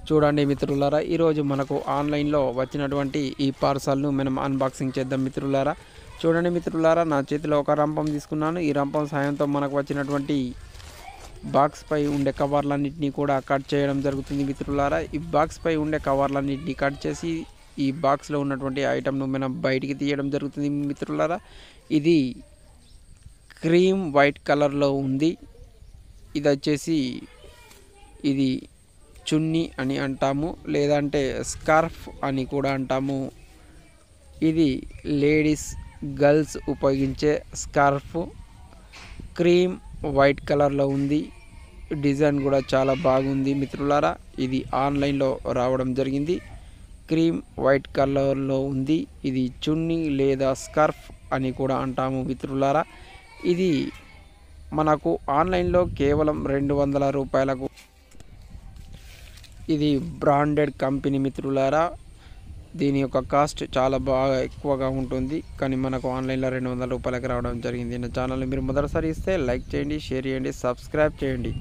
చూడండి మిత్రులారా, ఈరోజు మనకు ఆన్లైన్లో వచ్చినటువంటి ఈ పార్సల్ను మనం అన్బాక్సింగ్ చేద్దాం మిత్రులారా. చూడండి మిత్రులారా, నా చేతిలో ఒక రంపం తీసుకున్నాను. ఈ రంపం సాయంతో మనకు వచ్చినటువంటి బాక్స్ పై ఉండే కవర్లన్నింటినీ కూడా కట్ చేయడం జరుగుతుంది మిత్రులారా. ఈ బాక్స్ పై ఉండే కవర్లన్నింటినీ కట్ చేసి ఈ బాక్స్లో ఉన్నటువంటి ఐటమ్ను మనం బయటికి తీయడం జరుగుతుంది మిత్రులారా. ఇది క్రీమ్ వైట్ కలర్లో ఉంది. ఇది వచ్చేసి ఇది చున్నీ అని అంటాము, లేదంటే స్కార్ఫ్ అని కూడా అంటాము. ఇది లేడీస్ గర్ల్స్ ఉపయోగించే స్కార్ఫ్. క్రీమ్ వైట్ కలర్లో ఉంది. డిజైన్ కూడా చాలా బాగుంది మిత్రులారా. ఇది ఆన్లైన్లో రావడం జరిగింది. క్రీమ్ వైట్ కలర్లో ఉంది. ఇది చున్నీ లేదా స్కార్ఫ్ అని కూడా అంటాము మిత్రులారా. ఇది మనకు ఆన్లైన్లో కేవలం 200 రూపాయలకు. ఇది బ్రాండెడ్ కంపెనీ మిత్రులారా. దీని యొక్క కాస్ట్ చాలా బాగా ఎక్కువగా ఉంటుంది, కానీ మనకు ఆన్లైన్లో 200 రూపాయలకి రావడం జరిగింది. నా ఛానల్ని మీరు మొదటిసారి ఇస్తే లైక్ చేయండి, షేర్ చేయండి, సబ్స్క్రైబ్ చేయండి.